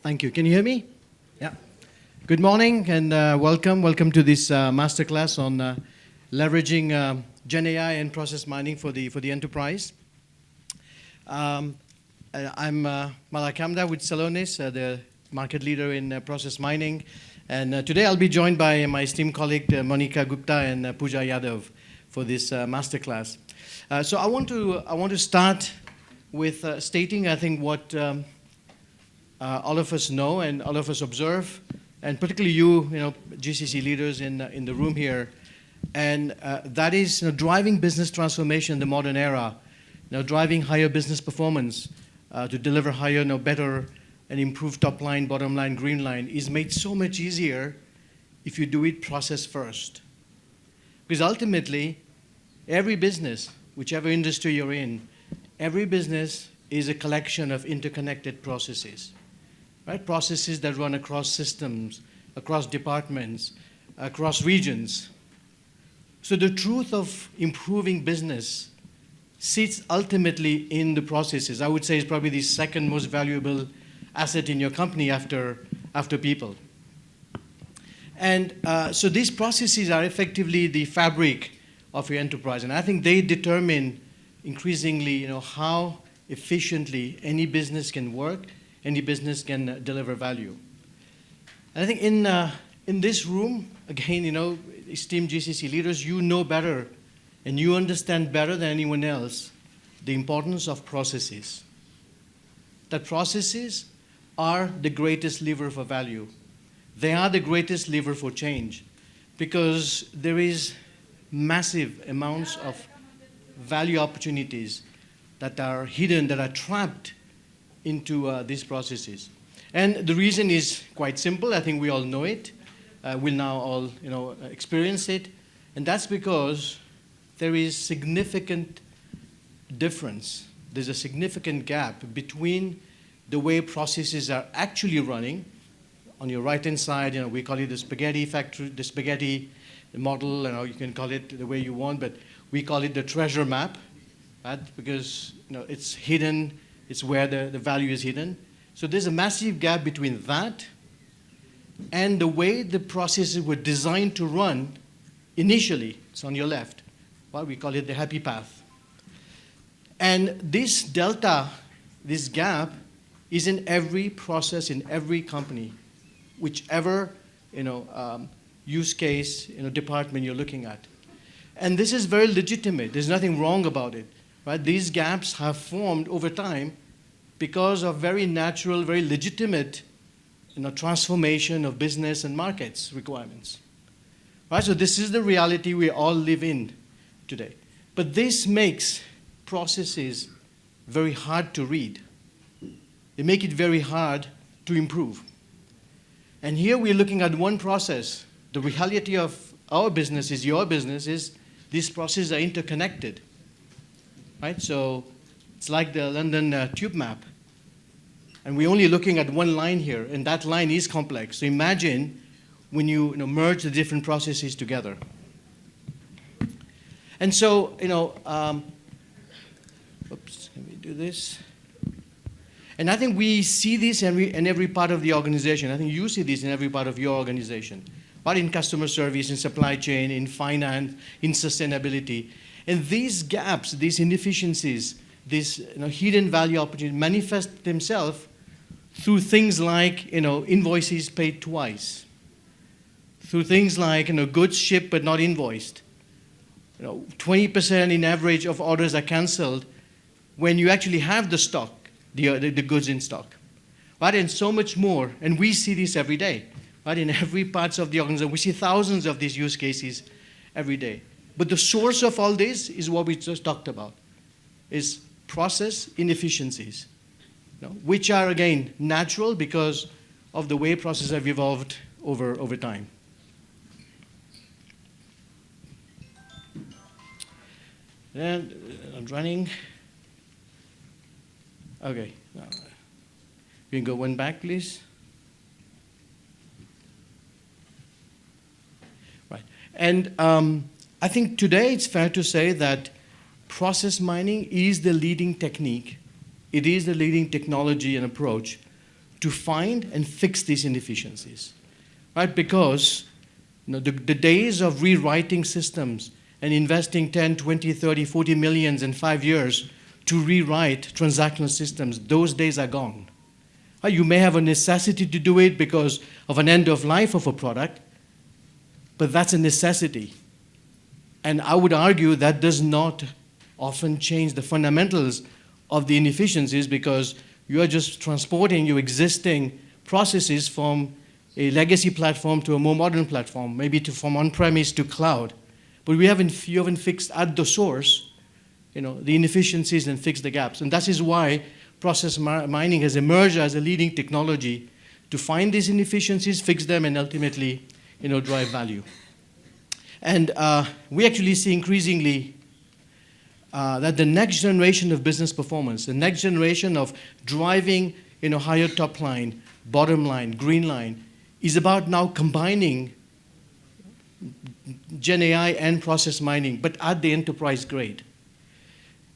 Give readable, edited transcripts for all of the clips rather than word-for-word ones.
Thank you. Can you hear me? Yeah. Good morning and welcome. Welcome to this masterclass on leveraging Gen AI and process mining for the enterprise. I'm Malak Hamda with Celonis, the market leader in process mining. And today I'll be joined by my esteemed colleague Monica Gupta and Pooja Yadav for this masterclass. So I want to start with stating, I think, what all of us know and all of us observe, and particularly you GCC leaders in the room here, and that is driving business transformation in the modern era, driving higher business performance to deliver higher, better, and improved top line, bottom line, green line is made so much easier if you do it process first. Because ultimately, every business, whichever industry you're in, every business is a collection of interconnected processes. Right? Processes that run across systems, across departments, across regions. So the truth of improving business sits ultimately in the processes. I would say it's probably the second most valuable asset in your company after people. And so these processes are effectively the fabric of your enterprise. And I think they determine increasingly how efficiently any business can work, any business can deliver value. And I think in this room, again, esteemed GCC leaders, you know better and you understand better than anyone else the importance of processes. That processes are the greatest lever for value. They are the greatest lever for change because there is massive amounts of value opportunities that are hidden, that are trapped into these processes. And the reason is quite simple. I think we all know it. We'll now all experience it. And that's because there is significant difference. There's a significant gap between the way processes are actually running. On your right-hand side, we call it the spaghetti factory, the spaghetti model, you can call it the way you want, but we call it the treasure map, right? Because it's hidden. It's where the value is hidden. So there's a massive gap between that and the way the processes were designed to run initially. It's on your left. Well, we call it the happy path. And this delta, this gap, is in every process, in every company, whichever use case, department you're looking at. And this is very legitimate. There's nothing wrong about it. Right? These gaps have formed over time because of very natural, very legitimate transformation of business and markets requirements. Right? So this is the reality we all live in today. But this makes processes very hard to read. They make it very hard to improve. And here we're looking at one process. The reality of our business is your business is these processes are interconnected. Right? So it's like the London tube map. And we're only looking at one line here, and that line is complex. So imagine when you merge the different processes together. And so, oops, let me do this. And I think we see this in every part of the organization. I think you see this in every part of your organization. But in customer service, in supply chain, in finance, in sustainability. And these gaps, these inefficiencies, these hidden value opportunities manifest themselves through things like invoices paid twice, through things like goods shipped but not invoiced. 20% in average of orders are canceled when you actually have the stock, the goods in stock, right? And so much more. And we see this every day, right? In every part of the organization, we see thousands of these use cases every day. But the source of all this is what we just talked about, is process inefficiencies, which are, again, natural because of the way processes have evolved over time. And I'm running. Okay. We can go one back, please. Right. And I think today it's fair to say that process mining is the leading technique. It is the leading technology and approach to find and fix these inefficiencies, right? Because the days of rewriting systems and investing 10, 20, 30, 40 millions in 5 years to rewrite transactional systems, those days are gone. You may have a necessity to do it because of an end of life of a product, but that's a necessity. And I would argue that does not often change the fundamentals of the inefficiencies, because you are just transporting your existing processes from a legacy platform to a more modern platform, maybe from on-premise to cloud. But you haven't fixed at the source, the inefficiencies and fixed the gaps. And that is why process mining has emerged as a leading technology to find these inefficiencies, fix them, and ultimately, drive value. And we actually see increasingly that the next generation of business performance, the next generation of driving higher top line, bottom line, green line, is about now combining Gen AI and process mining, but at the enterprise grade.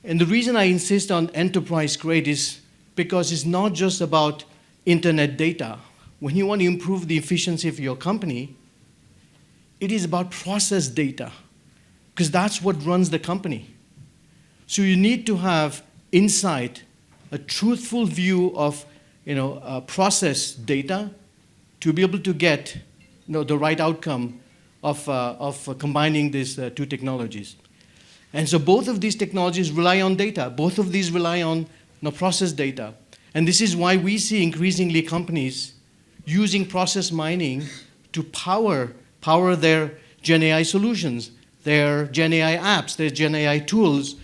And the reason I insist on enterprise grade is because it's not just about internet data. When you want to improve the efficiency of your company, it is about process data, because that's what runs the company. So you need to have insight, a truthful view of process data to be able to get the right outcome of combining these two technologies. And so both of these technologies rely on data. Both of these rely on process data. And this is why we see increasingly companies using process mining to power their Gen AI solutions, their Gen AI apps, their Gen AI tools,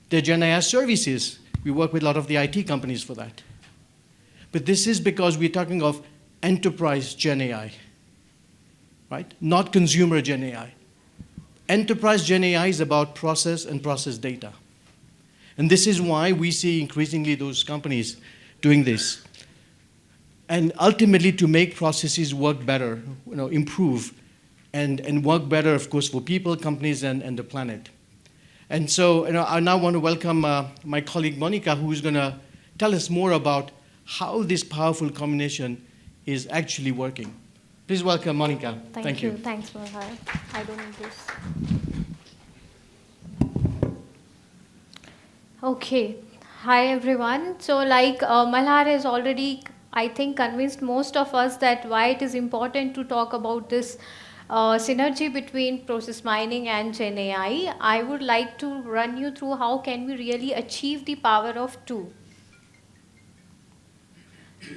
their Gen AI services. We work with a lot of the IT companies for that. But this is because we're talking of enterprise Gen AI, right? Not consumer Gen AI. Enterprise Gen AI is about process and process data. And this is why we see increasingly those companies doing this. And ultimately to make processes work better, improve, and work better, of course, for people, companies, and the planet. And so I now want to welcome my colleague Monica, who's going to tell us more about how this powerful combination is actually working. Please welcome Monica. Thank you. Thanks, Malhar. I don't need this. Okay. Hi, everyone. So like Malhar has already, I think, convinced most of us that why it is important to talk about this synergy between process mining and Gen AI. I would like to run you through how can we really achieve the power of two.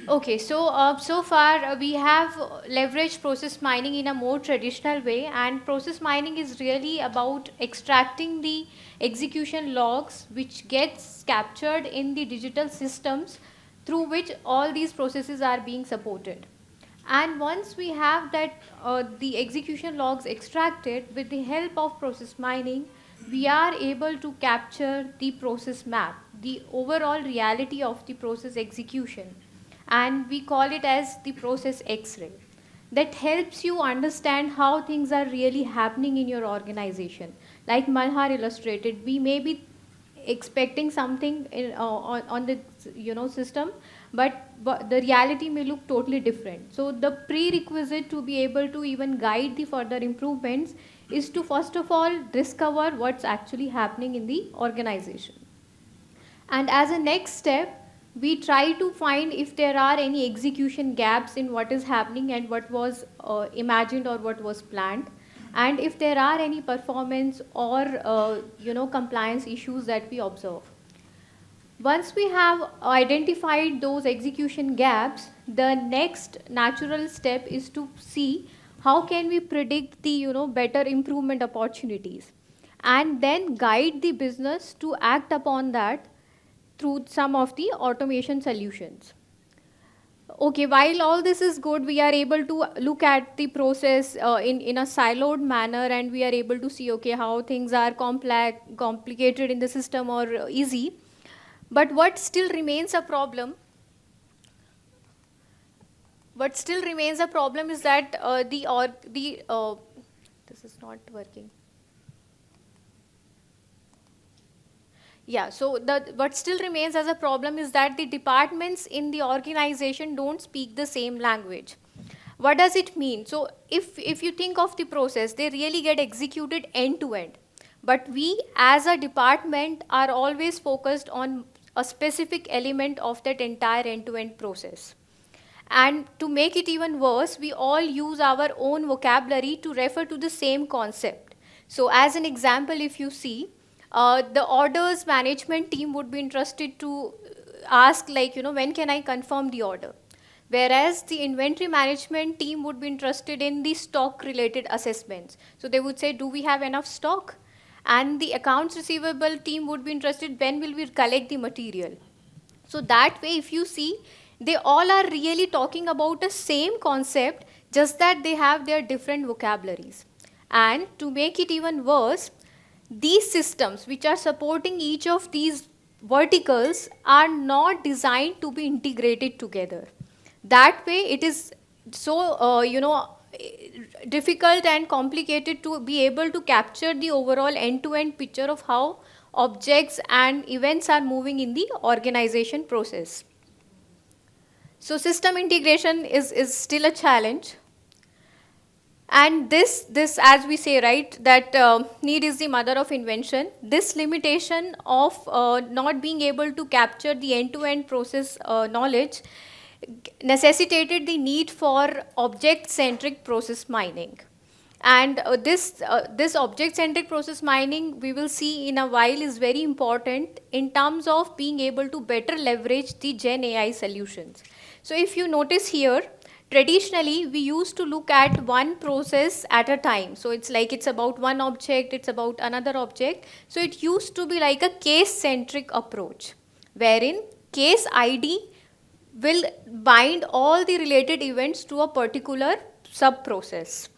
Okay, so far we have leveraged process mining in a more traditional way, and process mining is really about extracting the execution logs which gets captured in the digital systems through which all these processes are being supported. And once we have that the execution logs extracted with the help of process mining, we are able to capture the process map, the overall reality of the process execution. And we call it as the process X-ray. That helps you understand how things are really happening in your organization. Like Malhar illustrated, we may be expecting something on the system, but the reality may look totally different. So the prerequisite to be able to even guide the further improvements is to first of all discover what's actually happening in the organization. And as a next step, we try to find if there are any execution gaps in what is happening and what was imagined or what was planned, and if there are any performance or compliance issues that we observe. Once we have identified those execution gaps, the next natural step is to see how can we predict the better improvement opportunities, and then guide the business to act upon that through some of the automation solutions. Okay, while all this is good, we are able to look at the process in a siloed manner, and we are able to see, okay, how things are complicated in the system or easy. But what still remains a problem is that this is not working. Yeah, so what still remains as a problem is that the departments in the organization don't speak the same language. What does it mean? So if you think of the process, they really get executed end to end. But we as a department are always focused on a specific element of that entire end to end process. And to make it even worse, we all use our own vocabulary to refer to the same concept. So, as an example, if you see, the orders management team would be interested to ask, like, when can I confirm the order? Whereas the inventory management team would be interested in the stock related assessments. So, they would say, do we have enough stock? And the accounts receivable team would be interested, when will we collect the material? So that way, if you see, they all are really talking about the same concept, just that they have their different vocabularies. And to make it even worse, these systems which are supporting each of these verticals are not designed to be integrated together. That way, it is so, difficult and complicated to be able to capture the overall end-to-end picture of how objects and events are moving in the organization process. So system integration is still a challenge. And this, as we say, right, that need is the mother of invention. This limitation of not being able to capture the end-to-end process knowledge necessitated the need for object-centric process mining. And this object-centric process mining, we will see in a while, is very important in terms of being able to better leverage the Gen AI solutions. So if you notice here, traditionally we used to look at one process at a time. So it's about one object, it's about another object. So it used to be like a case-centric approach, wherein case ID will bind all the related events to a particular sub-process.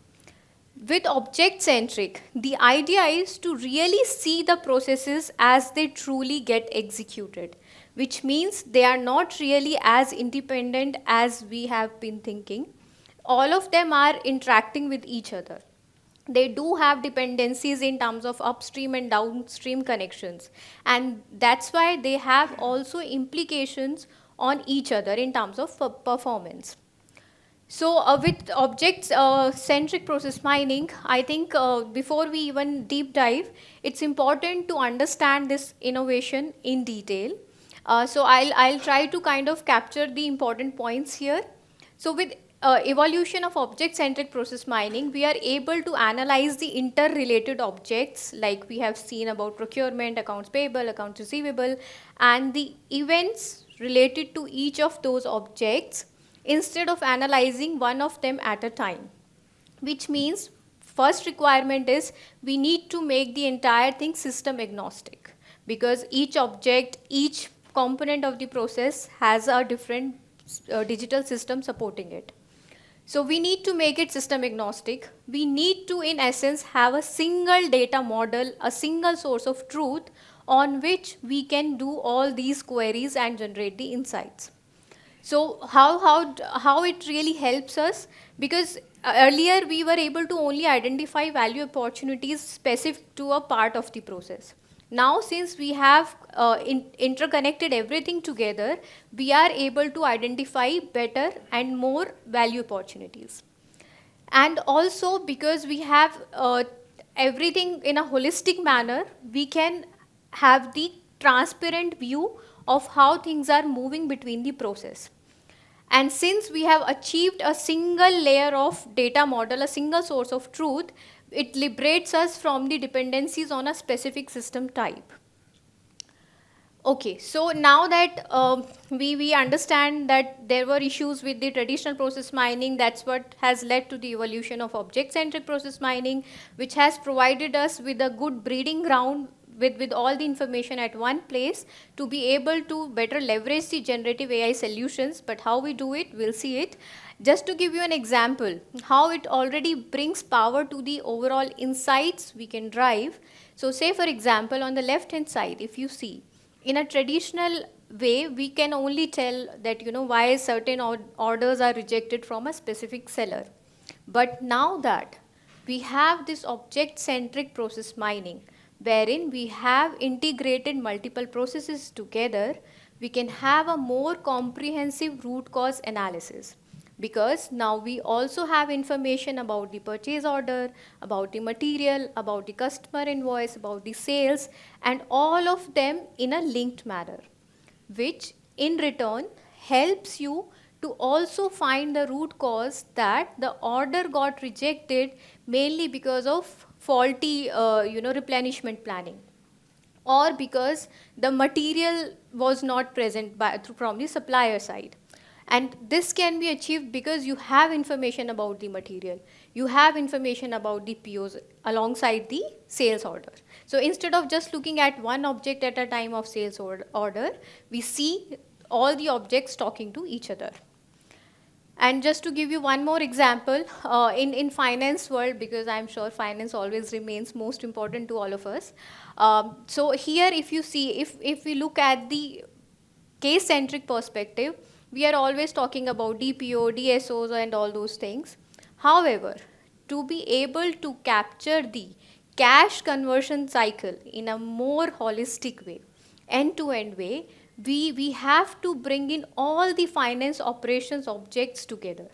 With object-centric, the idea is to really see the processes as they truly get executed, which means they are not really as independent as we have been thinking. All of them are interacting with each other. They do have dependencies in terms of upstream and downstream connections, and that's why they have also implications on each other in terms of performance. So with object-centric process mining, I think before we even deep dive, it's important to understand this innovation in detail. So I'll try to kind of capture the important points here. So with evolution of object-centric process mining, we are able to analyze the interrelated objects, like we have seen about procurement, accounts payable, accounts receivable, and the events related to each of those objects, instead of analyzing one of them at a time. Which means, first requirement is we need to make the entire thing system agnostic, because each object, each component of the process has a different digital system supporting it. So we need to make it system agnostic. We need to, in essence, have a single data model, a single source of truth on which we can do all these queries and generate the insights. So how it really helps us, because earlier we were able to only identify value opportunities specific to a part of the process. Now, since we have interconnected everything together, we are able to identify better and more value opportunities. And also, because we have everything in a holistic manner, we can have the transparent view of how things are moving between the process. And since we have achieved a single layer of data model, a single source of truth, it liberates us from the dependencies on a specific system type. Okay, so now that we understand that there were issues with the traditional process mining, that's what has led to the evolution of object-centric process mining, which has provided us with a good breeding ground with all the information at one place to be able to better leverage the generative AI solutions. But how we do it, we'll see it. Just to give you an example, how it already brings power to the overall insights we can drive. So say, for example, on the left-hand side, if you see, in a traditional way, we can only tell that, why certain orders are rejected from a specific seller. But now that we have this object-centric process mining, wherein we have integrated multiple processes together, we can have a more comprehensive root cause analysis. Because now we also have information about the purchase order, about the material, about the customer invoice, about the sales, and all of them in a linked manner, which in return helps you to also find the root cause that the order got rejected mainly because of faulty replenishment planning, or because the material was not present from the supplier side. And this can be achieved because you have information about the material, you have information about the POs alongside the sales order. So instead of just looking at one object at a time of sales order, we see all the objects talking to each other. And just to give you one more example, in finance world, because I'm sure finance always remains most important to all of us. So here, if you see, if we look at the case-centric perspective, we are always talking about DPO, DSOs, and all those things. However, to be able to capture the cash conversion cycle in a more holistic way, end-to-end way, we have to bring in all the finance operations objects together.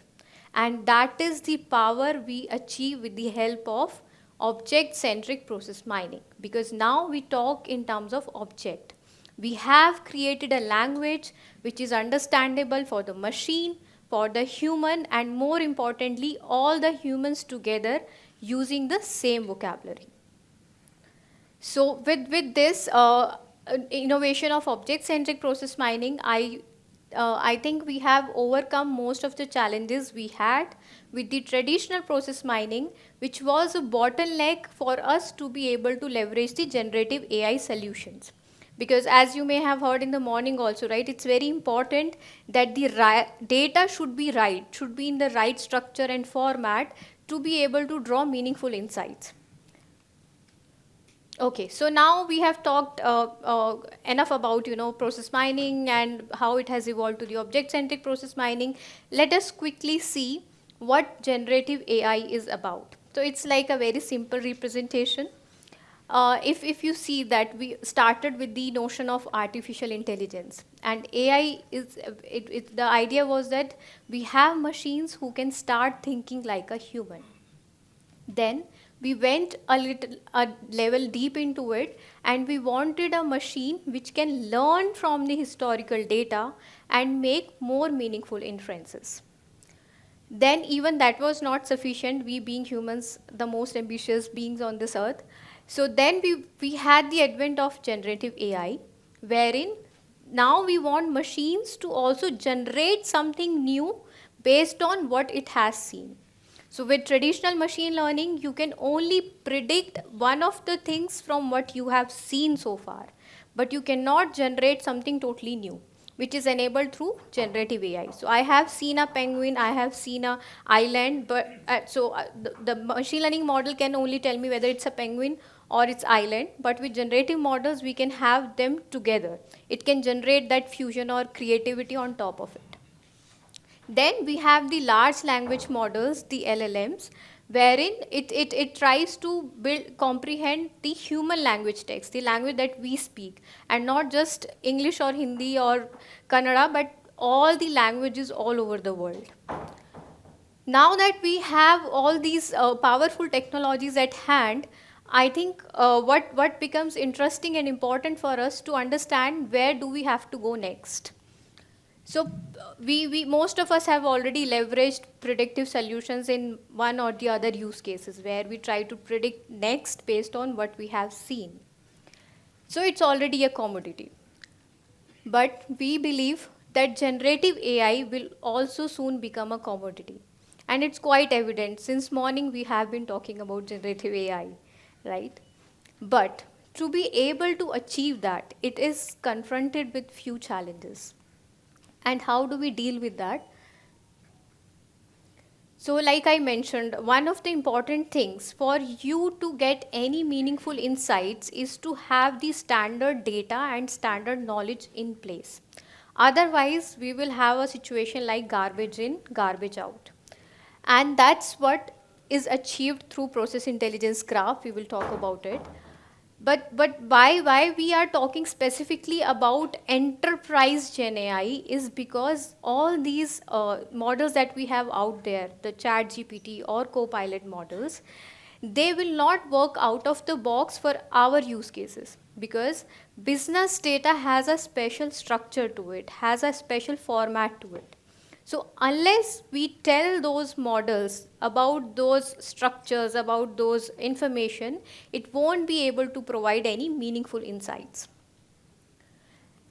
And that is the power we achieve with the help of object-centric process mining. Because now we talk in terms of object. We have created a language which is understandable for the machine, for the human, and more importantly, all the humans together using the same vocabulary. So with this innovation of object-centric process mining, I think we have overcome most of the challenges we had with the traditional process mining, which was a bottleneck for us to be able to leverage the generative AI solutions. Because as you may have heard in the morning also, right, it's very important that the data should be right, should be in the right structure and format to be able to draw meaningful insights. Okay, so now we have talked enough about process mining and how it has evolved to the object-centric process mining. Let us quickly see what generative AI is about. So it's like a very simple representation. If you see that we started with the notion of artificial intelligence, and AI is the idea was that we have machines who can start thinking like a human. Then we went a level deep into it, and we wanted a machine which can learn from the historical data and make more meaningful inferences. Then even that was not sufficient, we being humans, the most ambitious beings on this earth. So then we had the advent of generative AI, wherein now we want machines to also generate something new based on what it has seen. So with traditional machine learning, you can only predict one of the things from what you have seen so far, but you cannot generate something totally new, which is enabled through generative AI. So I have seen a penguin, I have seen a island, but the machine learning model can only tell me whether it's a penguin or it's island, but with generative models, we can have them together. It can generate that fusion or creativity on top of it. Then we have the large language models, the LLMs, wherein it tries to comprehend the human language text, the language that we speak, and not just English or Hindi or Kannada, but all the languages all over the world. Now that we have all these powerful technologies at hand, I think what becomes interesting and important for us to understand, where do we have to go next? So we most of us have already leveraged predictive solutions in one or the other use cases, where we try to predict next based on what we have seen. So it's already a commodity. But we believe that generative AI will also soon become a commodity. And it's quite evident. Since morning we have been talking about generative AI, right? But to be able to achieve that, it is confronted with few challenges. And how do we deal with that? So like I mentioned, one of the important things for you to get any meaningful insights is to have the standard data and standard knowledge in place. Otherwise, we will have a situation like garbage in, garbage out. And that's what is achieved through process intelligence graph. We will talk about it. But why we are talking specifically about enterprise Gen AI is because all these models that we have out there, the Chat GPT or Copilot models, they will not work out of the box for our use cases, because business data has a special structure to it, has a special format to it. So unless we tell those models about those structures, about those information, it won't be able to provide any meaningful insights.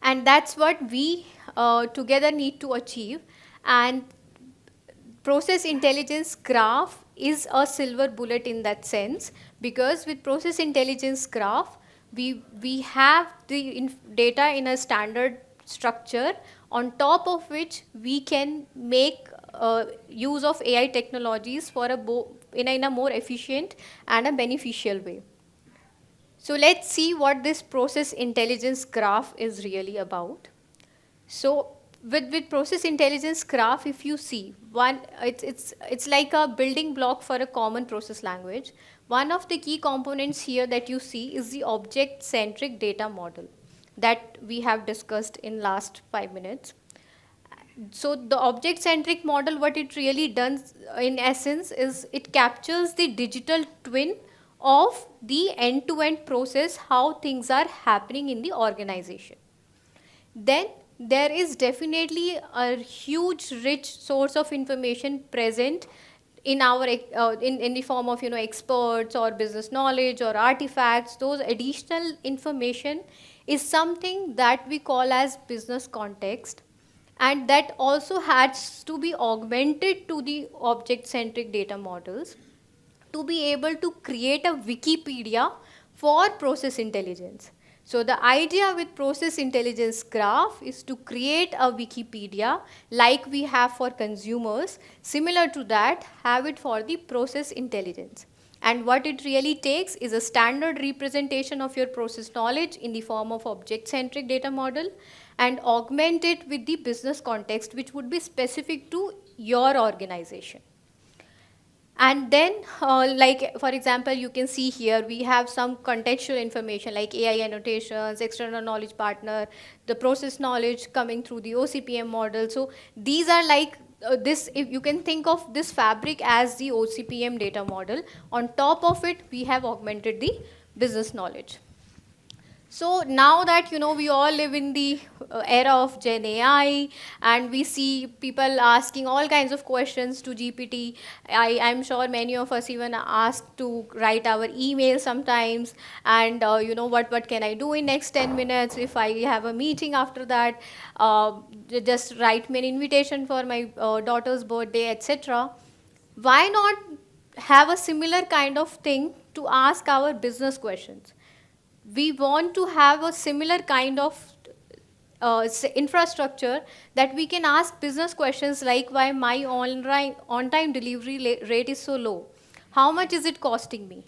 And that's what we together need to achieve. And process intelligence graph is a silver bullet in that sense, because with process intelligence graph, we have the data in a standard structure, on top of which we can make use of AI technologies for in a more efficient and a beneficial way. So let's see what this process intelligence graph is really about. So with process intelligence graph, if you see one, it's like a building block for a common process language. One of the key components here that you see is the object centric data model that we have discussed in last 5 minutes. So the object centric model, what it really does in essence is it captures the digital twin of the end to end process, how things are happening in the organization. Then there is definitely a huge rich source of information present in our in the form of experts or business knowledge or artifacts. Those additional information is something that we call as business context, and that also has to be augmented to the object centric data models to be able to create a Wikipedia for process intelligence. So the idea with process intelligence graph is to create a Wikipedia like we have for consumers, similar to that, have it for the process intelligence. And what it really takes is a standard representation of your process knowledge in the form of object centric data model, and augment it with the business context, which would be specific to your organization. And then like for example, you can see here we have some contextual information like AI annotations, external knowledge partner, the process knowledge coming through the OCPM model. So these are like this, if you can think of this fabric as the OCPM data model. On top of it, we have augmented the business knowledge. So now that we all live in the era of Gen AI, and we see people asking all kinds of questions to GPT. I'm sure many of us even ask to write our email sometimes, and what can I do in next 10 minutes if I have a meeting after that? Just write me an invitation for my daughter's birthday, etc. Why not have a similar kind of thing to ask our business questions? We want to have a similar kind of infrastructure that we can ask business questions like, why my on-time delivery rate is so low? How much is it costing me?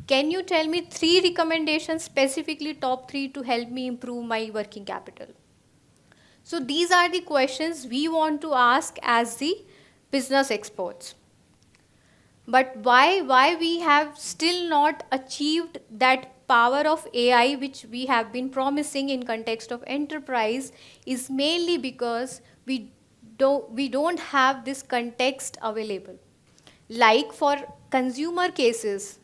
Can you tell me 3 recommendations, specifically top 3, to help me improve my working capital? So these are the questions we want to ask as the business experts. But why we have still not achieved that power of AI which we have been promising in context of enterprise is mainly because we don't have this context available. Like for consumer cases,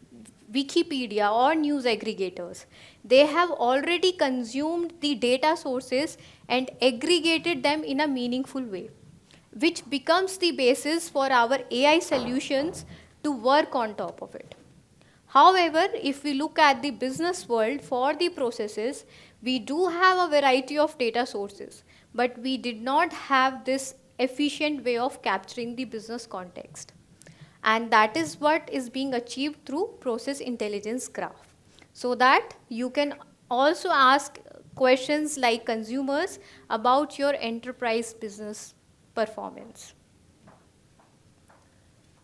Wikipedia or news aggregators, they have already consumed the data sources and aggregated them in a meaningful way, which becomes the basis for our AI solutions to work on top of it. However, if we look at the business world for the processes, we do have a variety of data sources, but we did not have this efficient way of capturing the business context. And that is what is being achieved through process intelligence graph. So that you can also ask questions like consumers about your enterprise business performance.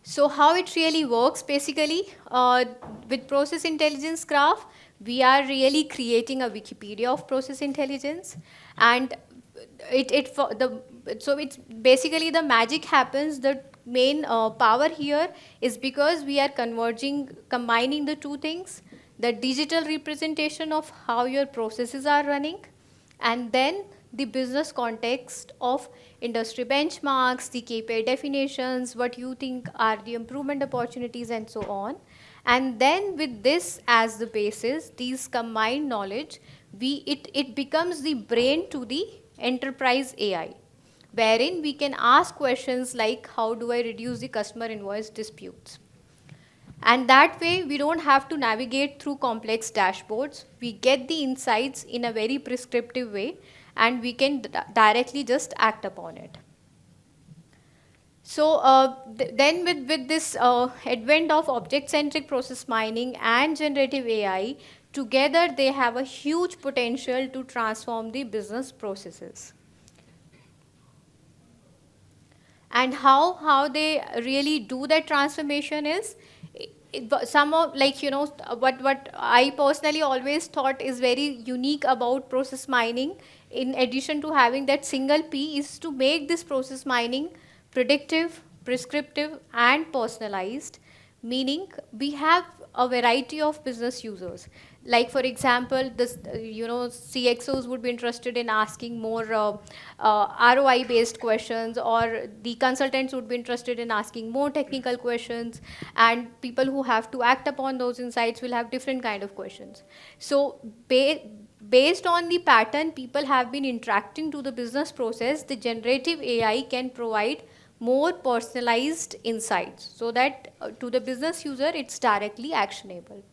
So how it really works basically, with process intelligence graph, we are really creating a Wikipedia of process intelligence, and so it's basically the magic happens. The main power here is because we are combining the two things. the digital representation of how your processes are running, and then the business context of industry benchmarks, the KPI definitions, what you think are the improvement opportunities, and so on. And then with this as the basis, these combined knowledge, it becomes the brain to the enterprise AI, wherein we can ask questions like, how do I reduce the customer invoice disputes? And that way, we don't have to navigate through complex dashboards. We get the insights in a very prescriptive way, and we can directly just act upon it. So then with this advent of object-centric process mining and generative AI, together they have a huge potential to transform the business processes. And how they really do that transformation is, some of, like, you know, what I personally always thought is very unique about process mining, in addition to having that single P, is to make this process mining predictive, prescriptive, and personalized, meaning we have a variety of business users. Like, for example, this, CXOs would be interested in asking more ROI based questions, or the consultants would be interested in asking more technical questions, and people who have to act upon those insights will have different kind of questions. So based on the pattern people have been interacting to the business process, the generative AI can provide more personalized insights, so that to the business user it's directly actionable.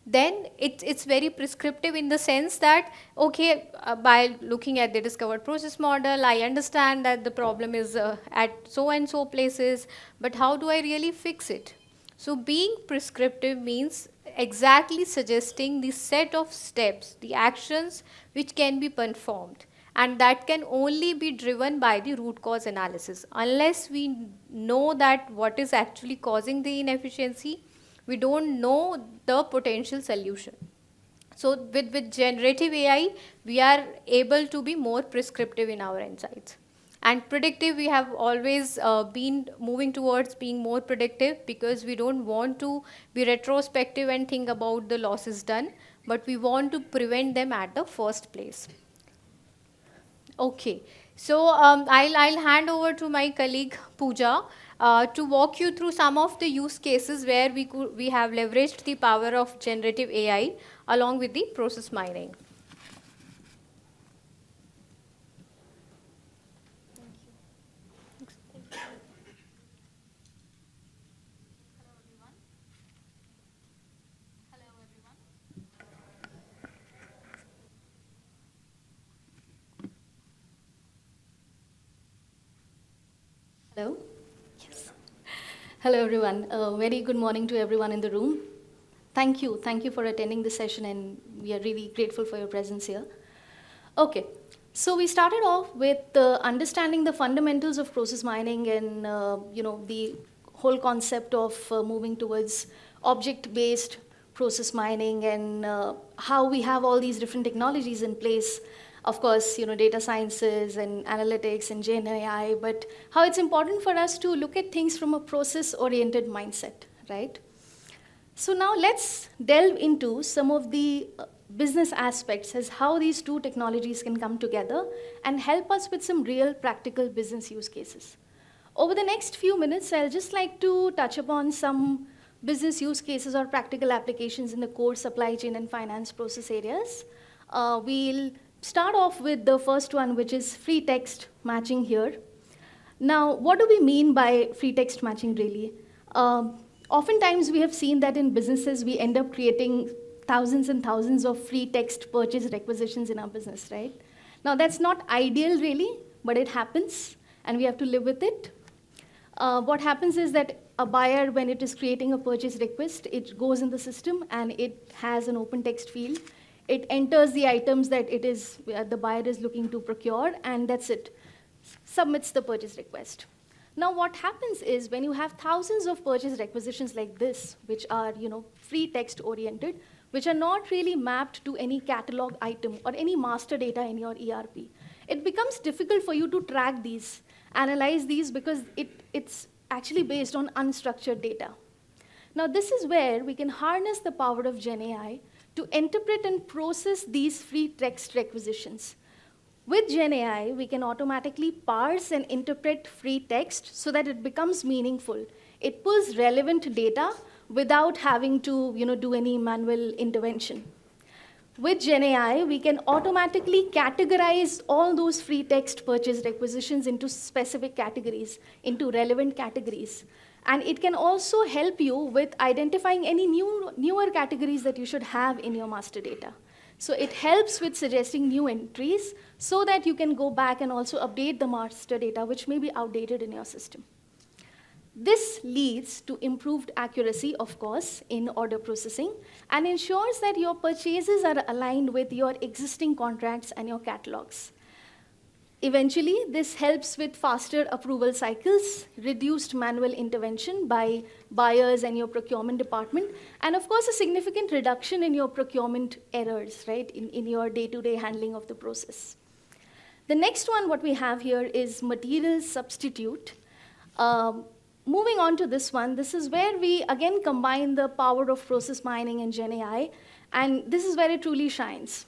Then it's very prescriptive in the sense that, okay, by looking at the discovered process model, I understand that the problem is at so and so places, but how do I really fix it? So being prescriptive means exactly suggesting the set of steps, the actions which can be performed, and that can only be driven by the root cause analysis. Unless we know that what is actually causing the inefficiency, we don't know the potential solution. So with generative AI, we are able to be more prescriptive in our insights. And predictive, we have always been moving towards being more predictive, because we don't want to be retrospective and think about the losses done, but we want to prevent them at the first place. Okay, so I'll hand over to my colleague Pooja to walk you through some of the use cases where we have leveraged the power of generative AI along with the process mining. Hello. Yes. Hello, everyone. Very good morning to everyone in the room. Thank you for attending this session, and we are really grateful for your presence here. Okay, so we started off with understanding the fundamentals of process mining, and the whole concept of moving towards object-based process mining, and how we have all these different technologies in place. Of course, data sciences and analytics and Gen AI, but how it's important for us to look at things from a process-oriented mindset, right? So now let's delve into some of the business aspects as how these two technologies can come together and help us with some real practical business use cases. Over the next few minutes, I'll just like to touch upon some business use cases or practical applications in the core supply chain and finance process areas. We'll start off with the first one, which is free text matching here. Now, what do we mean by free text matching really? Oftentimes, we have seen that in businesses, we end up creating thousands and thousands of free text purchase requisitions in our business, right? Now, that's not ideal really, but it happens, and we have to live with it. What happens is that a buyer, when it is creating a purchase request, it goes in the system, and it has an open text field. It enters the items that the buyer is looking to procure, and that's it. Submits the purchase request. Now, what happens is when you have thousands of purchase requisitions like this, which are free text oriented, which are not really mapped to any catalog item or any master data in your ERP, it becomes difficult for you to track these, analyze these, because it's actually based on unstructured data. Now, this is where we can harness the power of GenAI to interpret and process these free text requisitions. With GenAI, we can automatically parse and interpret free text so that it becomes meaningful. It pulls relevant data without having to do any manual intervention. With GenAI, we can automatically categorize all those free text purchase requisitions into specific categories, into relevant categories. And it can also help you with identifying any newer categories that you should have in your master data. So it helps with suggesting new entries so that you can go back and also update the master data, which may be outdated in your system. This leads to improved accuracy, of course, in order processing and ensures that your purchases are aligned with your existing contracts and your catalogs. Eventually, this helps with faster approval cycles, reduced manual intervention by buyers and your procurement department, and of course, a significant reduction in your procurement errors, right, in your day-to-day handling of the process. The next one, what we have here is material substitute. Moving on to this one, this is where we again combine the power of process mining and GenAI, and this is where it truly shines.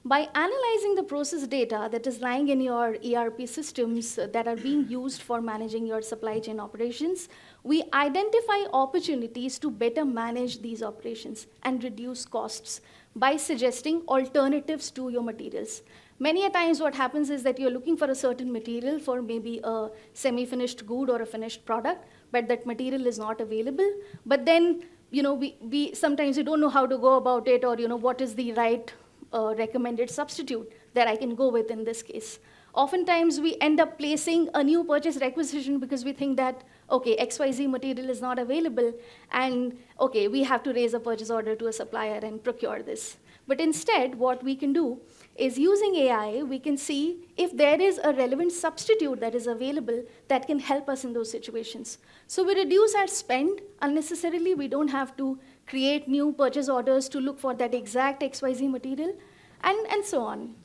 By analyzing the process data that is lying in your ERP systems that are being used for managing your supply chain operations, we identify opportunities to better manage these operations and reduce costs by suggesting alternatives to your materials. Many a times what happens is that you're looking for a certain material for maybe a semi-finished good or a finished product, but that material is not available. But then, we sometimes you don't know how to go about it, or what is the right recommended substitute that I can go with in this case. Oftentimes, we end up placing a new purchase requisition because we think that, okay, XYZ material is not available, and okay, we have to raise a purchase order to a supplier and procure this. But instead, what we can do is using AI, we can see if there is a relevant substitute that is available that can help us in those situations. So we reduce our spend unnecessarily. We don't have to create new purchase orders to look for that exact XYZ material, and so on.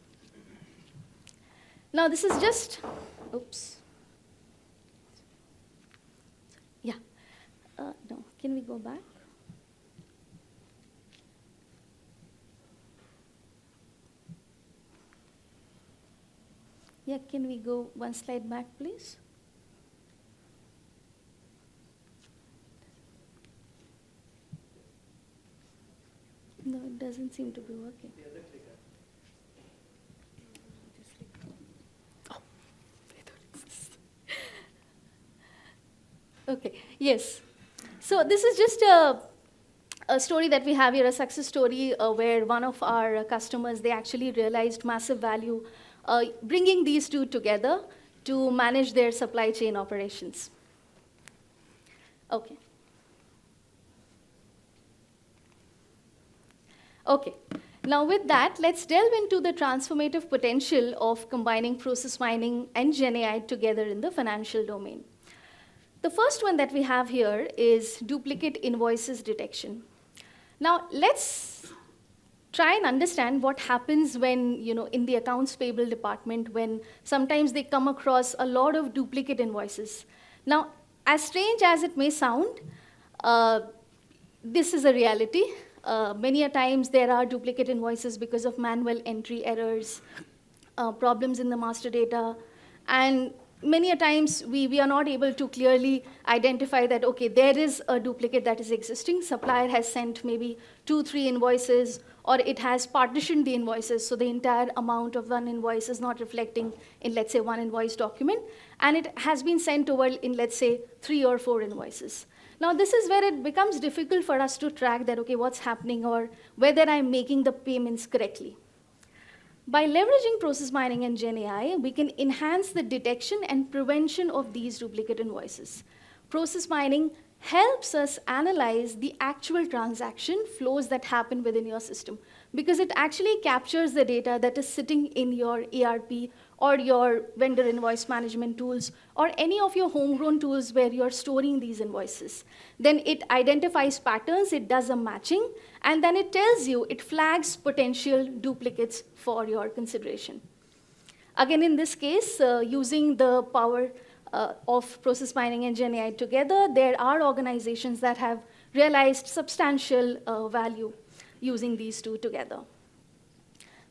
Now, this is just, oops. Yeah, no, can we go back? Yeah, can we go one slide back, please? No, it doesn't seem to be working. Oh, okay, yes. So this is just a story that we have here, a success story where one of our customers, they actually realized massive value bringing these two together to manage their supply chain operations. Okay. Okay, now with that, let's delve into the transformative potential of combining process mining and GenAI together in the financial domain. The first one that we have here is duplicate invoices detection. Now, let's try and understand what happens when, in the accounts payable department, when sometimes they come across a lot of duplicate invoices. Now, as strange as it may sound, this is a reality. Many a times there are duplicate invoices because of manual entry errors, problems in the master data, and many a times we are not able to clearly identify that, okay, there is a duplicate that is existing. Supplier has sent maybe 2-3 invoices, or it has partitioned the invoices, so the entire amount of one invoice is not reflecting in, let's say, one invoice document, and it has been sent over in, let's say, 3 or 4 invoices. Now, this is where it becomes difficult for us to track that, okay, what's happening or whether I'm making the payments correctly. By leveraging process mining and GenAI, we can enhance the detection and prevention of these duplicate invoices. Process mining helps us analyze the actual transaction flows that happen within your system, because it actually captures the data that is sitting in your ERP or your vendor invoice management tools or any of your homegrown tools where you're storing these invoices. Then it identifies patterns, it does a matching, and then it tells you, it flags potential duplicates for your consideration. Again, in this case, using the power of process mining and GenAI together, there are organizations that have realized substantial value using these two together.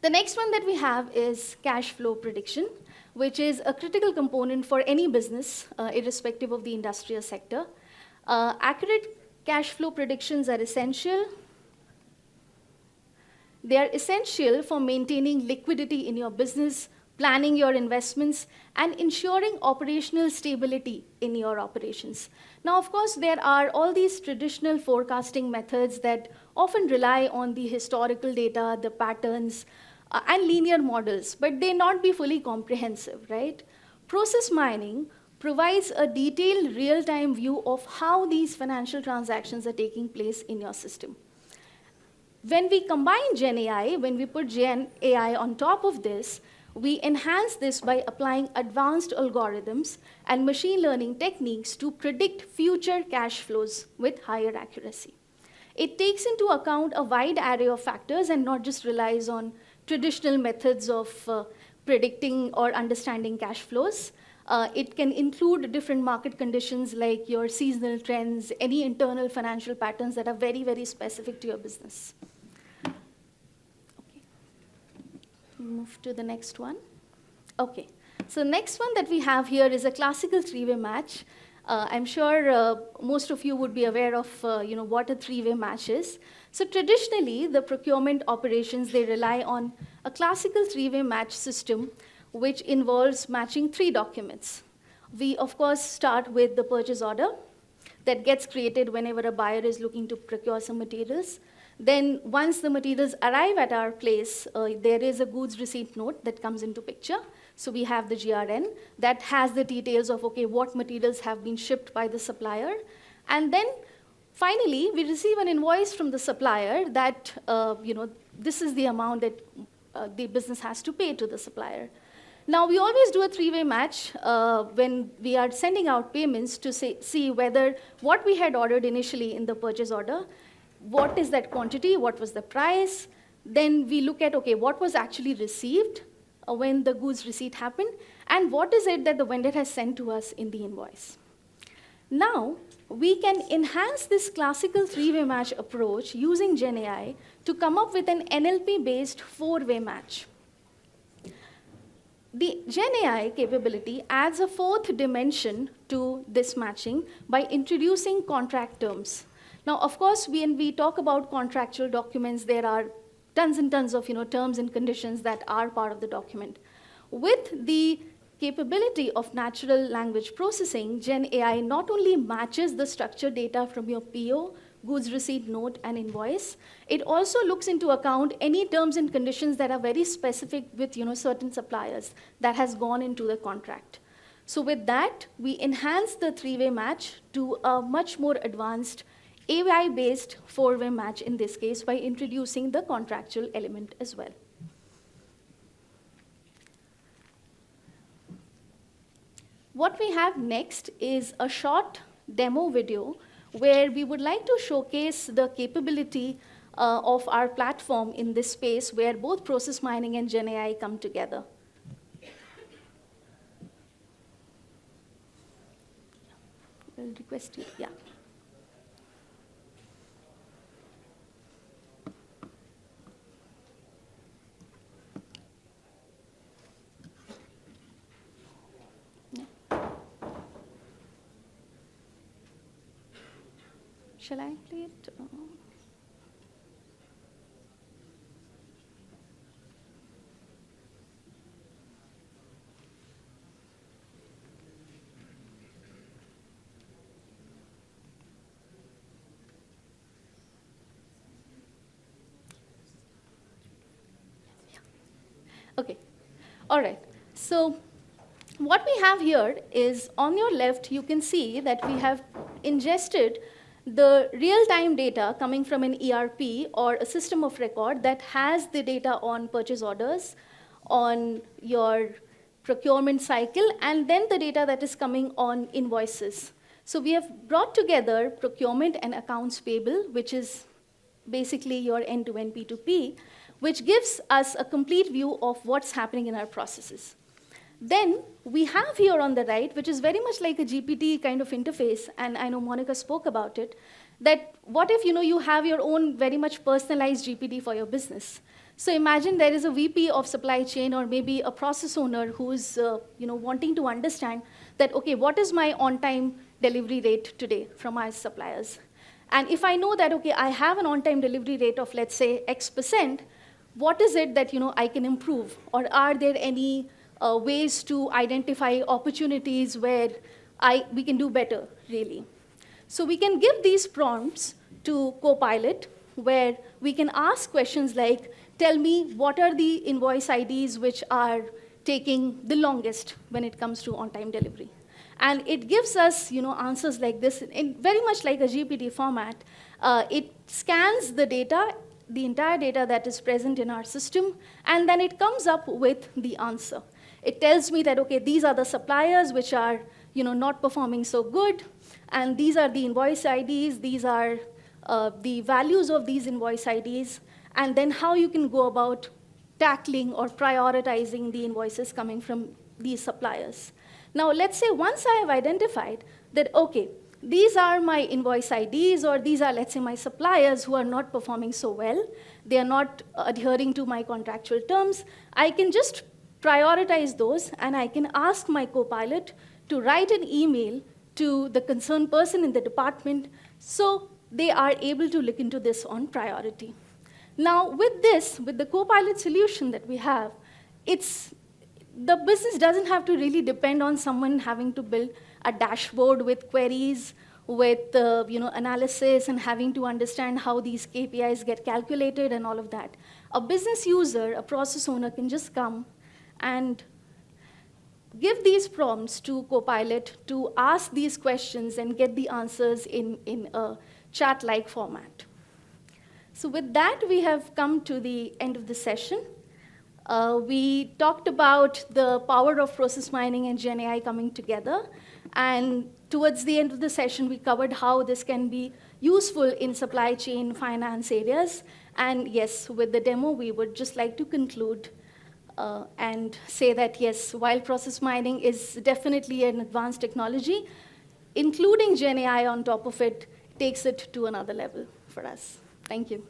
The next one that we have is cash flow prediction, which is a critical component for any business, irrespective of the industry or sector. Accurate cash flow predictions are essential. They are essential for maintaining liquidity in your business, planning your investments, and ensuring operational stability in your operations. Now, of course, there are all these traditional forecasting methods that often rely on the historical data, the patterns, and linear models, but they not be fully comprehensive, right? Process mining provides a detailed real-time view of how these financial transactions are taking place in your system. When we combine Gen AI, when we put Gen AI on top of this, we enhance this by applying advanced algorithms and machine learning techniques to predict future cash flows with higher accuracy. It takes into account a wide array of factors and not just relies on traditional methods of predicting or understanding cash flows. It can include different market conditions like your seasonal trends, any internal financial patterns that are very, very specific to your business. Okay. Move to the next one. Okay. So next one that we have here is a classical three-way match. I'm sure most of you would be aware of what a three-way match is. So traditionally, the procurement operations, they rely on a classical three-way match system, which involves matching three documents. We, of course, start with the purchase order that gets created whenever a buyer is looking to procure some materials. Then once the materials arrive at our place, there is a goods receipt note that comes into picture. So we have the GRN that has the details of, okay, what materials have been shipped by the supplier. And then finally, we receive an invoice from the supplier that, this is the amount that the business has to pay to the supplier. Now, we always do a three-way match when we are sending out payments to see whether what we had ordered initially in the purchase order, what is that quantity, what was the price. Then we look at, okay, what was actually received when the goods receipt happened, and what is it that the vendor has sent to us in the invoice. Now, we can enhance this classical three-way match approach using Gen AI to come up with an NLP-based four-way match. The Gen AI capability adds a fourth dimension to this matching by introducing contract terms. Now, of course, when we talk about contractual documents, there are tons and tons of terms and conditions that are part of the document. With the capability of natural language processing, Gen AI not only matches the structured data from your PO, goods receipt note, and invoice, it also looks into account any terms and conditions that are very specific with certain suppliers that has gone into the contract. So with that, we enhance the three-way match to a much more advanced AI-based four-way match in this case by introducing the contractual element as well. What we have next is a short demo video where we would like to showcase the capability of our platform in this space where both process mining and Gen AI come together. I'll request you, yeah. Shall I play it? Okay, all right. So what we have here is on your left, you can see that we have ingested the real-time data coming from an ERP or a system of record that has the data on purchase orders, on your procurement cycle, and then the data that is coming on invoices. So we have brought together procurement and accounts payable, which is basically your end-to-end P2P, which gives us a complete view of what's happening in our processes. Then we have here on the right, which is very much like a GPT kind of interface, and I know Monica spoke about it, that what if you have your own very much personalized GPT for your business? So imagine there is a VP of supply chain or maybe a process owner who's wanting to understand that, okay, what is my on-time delivery rate today from my suppliers? And if I know that, okay, I have an on-time delivery rate of, let's say, X%, what is it that I can improve? Or are there any ways to identify opportunities where we can do better, really? So we can give these prompts to Copilot, where we can ask questions like, tell me what are the invoice IDs which are taking the longest when it comes to on-time delivery. And it gives us answers like this, in very much like a GPT format. It scans the data, the entire data that is present in our system, and then it comes up with the answer. It tells me that, okay, these are the suppliers which are not performing so good, and these are the invoice IDs, these are the values of these invoice IDs, and then how you can go about tackling or prioritizing the invoices coming from these suppliers. Now, let's say once I have identified that, okay, these are my invoice IDs, or these are, let's say, my suppliers who are not performing so well, they are not adhering to my contractual terms, I can just prioritize those, and I can ask my Copilot to write an email to the concerned person in the department so they are able to look into this on priority. Now, with this, with the Copilot solution that we have, the business doesn't have to really depend on someone having to build a dashboard with queries, with analysis, and having to understand how these KPIs get calculated and all of that. A business user, a process owner, can just come and give these prompts to Copilot to ask these questions and get the answers in a chat-like format. So with that, we have come to the end of the session. We talked about the power of process mining and GenAI coming together. And towards the end of the session, we covered how this can be useful in supply chain, finance areas. And yes, with the demo, we would just like to conclude and say that, yes, while process mining is definitely an advanced technology, including GenAI on top of it takes it to another level for us. Thank you.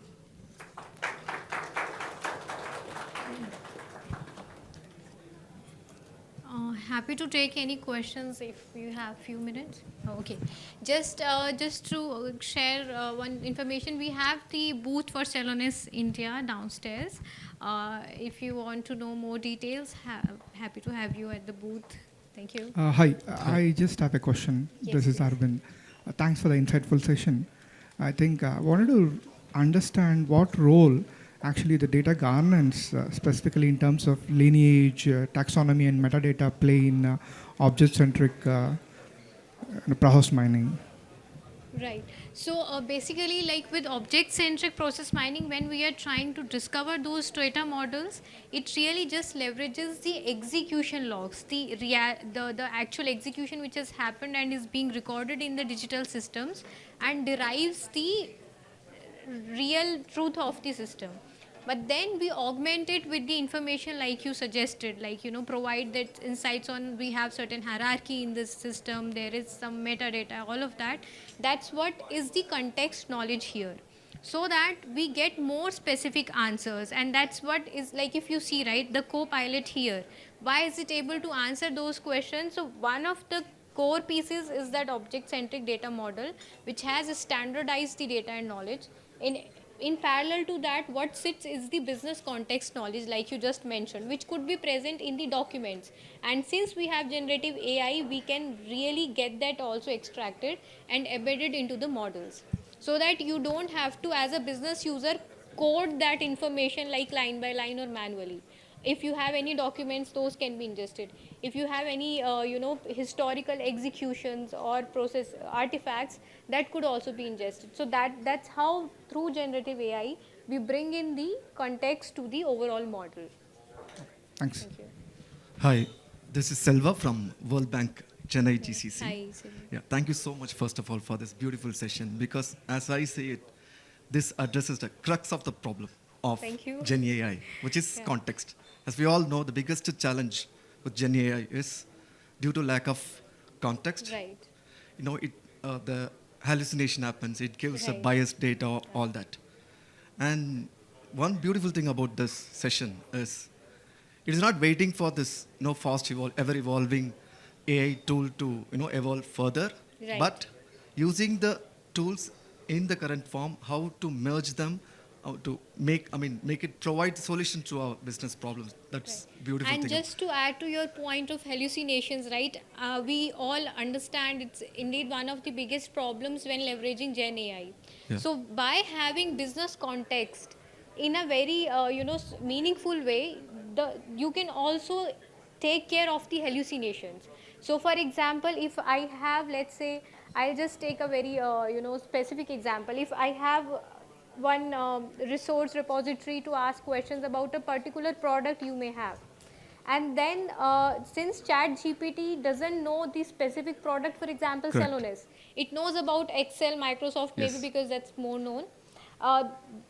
Happy to take any questions if you have few minutes. Okay, just to share one information, we have the booth for Celonis India downstairs. If you want to know more details, happy to have you at the booth. Thank you. Hi, I just have a question. Yes, This is please. Arvind. Thanks for the insightful session. I think I wanted to understand what role actually the data governance, specifically in terms of lineage, taxonomy, and metadata play in object-centric process mining. Right. So basically, like with object-centric process mining, when we are trying to discover those data models, it really just leverages the execution logs, the actual execution which has happened and is being recorded in the digital systems, and derives the real truth of the system. But then we augment it with the information like you suggested, like, provide that insights on, we have certain hierarchy in this system, there is some metadata, all of that. That's what is the context knowledge here. So that we get more specific answers. And that's what is, like, if you see, right, the Copilot here, why is it able to answer those questions? So one of the core pieces is that object-centric data model, which has standardized the data and knowledge. In parallel to that, what sits is the business context knowledge, like you just mentioned, which could be present in the documents. And since we have generative AI, we can really get that also extracted and embedded into the models, so that you don't have to, as a business user, code that information like line by line or manually. If you have any documents, those can be ingested. If you have any, historical executions or process artifacts, that could also be ingested. So that's how, through generative AI, we bring in the context to the overall model. Thanks. Thank you. Hi, this is Selva from World Bank Chennai GCC. Hi, Selva. Yeah, thank you so much, first of all, for this beautiful session, because as I say it, this addresses the crux of the problem of Thank you. Gen AI, which is Yeah. context. As we all know, the biggest challenge with Gen AI is due to lack of context. Right. The hallucination happens. It gives a Right. biased data, all that. And one beautiful thing about this session is it is not waiting for this fast ever evolving AI tool to evolve further, Right. but using the tools in the current form, how to merge them, how to make it provide solution to our business problems. That's beautiful And thing. just to add to your point of hallucinations, right? We all understand it's indeed one of the biggest problems when leveraging Gen AI. Yeah. So by having business context in a very meaningful way, you can also take care of the hallucinations. So for example, if I have, let's say, I'll just take a very specific example. If I have one resource repository to ask questions about a particular product you may have, and then since ChatGPT doesn't know the specific product, for example, Correct. Celonis, it knows about Excel, Microsoft, maybe Yes. because that's more known.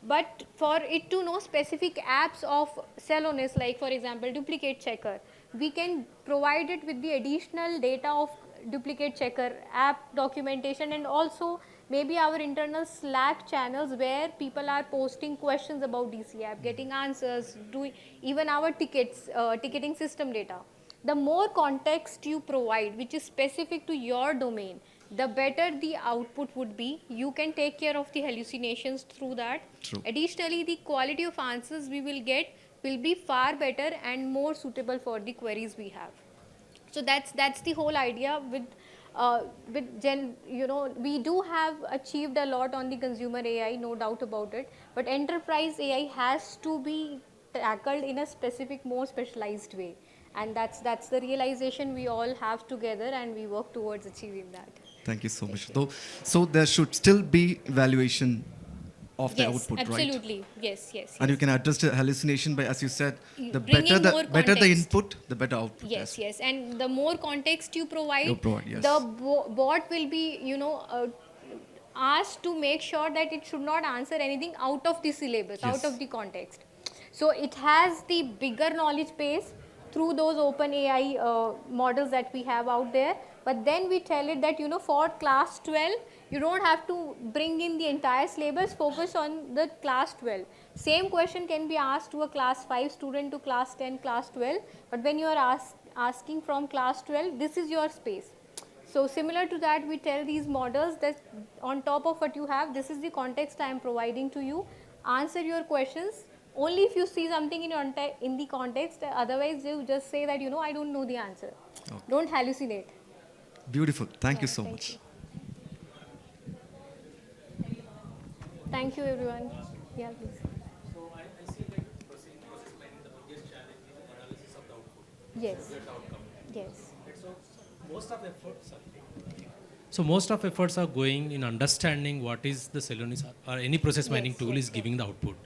But for it to know specific apps of Celonis, like for example duplicate checker, we can provide it with the additional data of duplicate checker, app documentation, and also maybe our internal Slack channels where people are posting questions about DC app, getting answers, doing even our ticketing system data. The more context you provide, which is specific to your domain, the better the output would be. You can take care of the hallucinations through that. True. Additionally, the quality of answers we will get will be far better and more suitable for the queries we have. So that's the whole idea with Gen. We do have achieved a lot on the consumer AI, no doubt about it. But enterprise AI has to be tackled in a specific, more specialized way, and that's the realization we all have together, and we work towards achieving that. Thank you so much. So there should still be evaluation of the Yes, output, right? absolutely. Yes, yes. And you yes. can address the hallucination by, as you said, the Bringing better more the better the context. input, the better output. Yes, yes, and the more context you provide, Yes. the bot will be, asked to make sure that it should not answer anything out of the syllabus, out Yes. of the context. So it has the bigger knowledge base through those open AI models that we have out there. But then we tell it that, for class 12, you don't have to bring in the entire syllabus, focus on the class 12. Same question can be asked to a class 5 student, to class 10, class 12. But when you are asking from class 12, this is your space. So similar to that, we tell these models that on top of what you have, this is the context I am providing to you. Answer your questions only if you see something in the context. Otherwise, you just say that, I don't know the answer. Okay. Don't hallucinate. Beautiful. Thank you Yeah, so thank much. you. Thank you, everyone. Yeah, please. So I see like process mining, the biggest challenge is analysis of the output. Yes. Get the outcome. Yes. Right, so most of efforts So most of efforts are going in understanding what is the Celonis or any process mining Yes, tool yes, is yes. giving the output.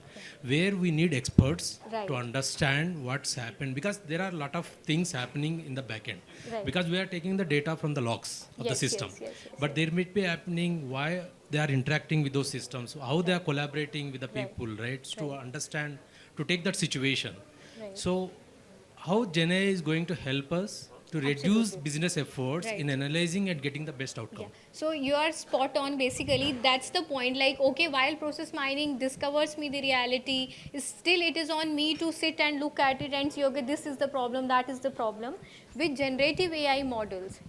Where we need experts Right. to understand what's happened, because there are a lot of things happening in the back end. Right. Because we are taking the data from the logs of the Yes, system. yes, yes, yes, But there may be happening why they are interacting with those systems, how they are collaborating with the Right. people, right? To Right. understand, to take that situation. Right. So how Gen AI is going to help us to reduce Absolutely. business efforts Right. in analyzing and getting the best outcome. Yeah. So you are spot on. Basically, that's the point. Like, okay, while process mining discovers me the reality, still it is on me to sit and look at it and see, okay, this is the problem, that is the problem. With generative AI models,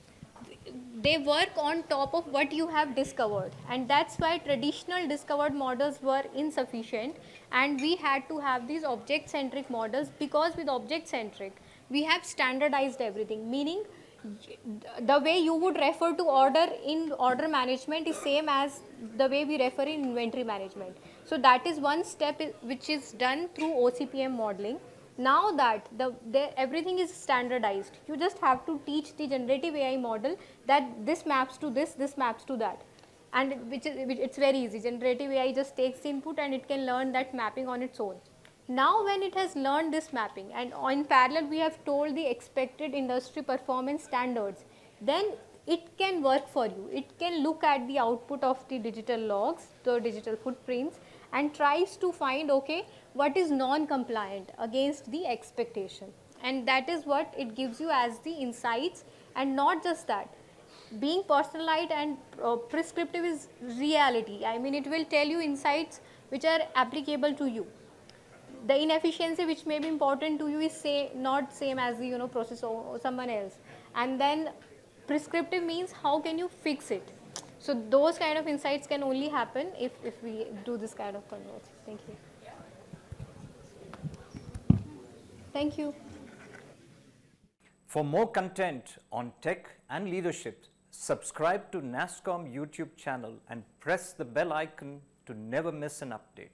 they work on top of what you have discovered, and that's why traditional discovered models were insufficient, and we had to have these object centric models, because with object centric we have standardized everything, meaning the way you would refer to order in order management is same as the way we refer in inventory management. So that is one step which is done through OCPM modeling. Now that everything is standardized, you just have to teach the generative AI model that this maps to this, this maps to that, and it's very easy. Generative AI just takes the input and it can learn that mapping on its own. Now when it has learned this mapping, and in parallel we have told the expected industry performance standards, then it can work for you. It can look at the output of the digital logs, the digital footprints, and tries to find, okay, what is non-compliant against the expectation. and that is what it gives you as the insights. And not just that, being personalized and prescriptive is reality. I mean, it will tell you insights which are applicable to you. The inefficiency which may be important to you is not same as the process or someone else. And then prescriptive means how can you fix it. So those kind of insights can only happen if we do this kind of conversion. Thank you. Thank you. For more content on tech and leadership, subscribe to NASSCOM YouTube channel and press the bell icon to never miss an update.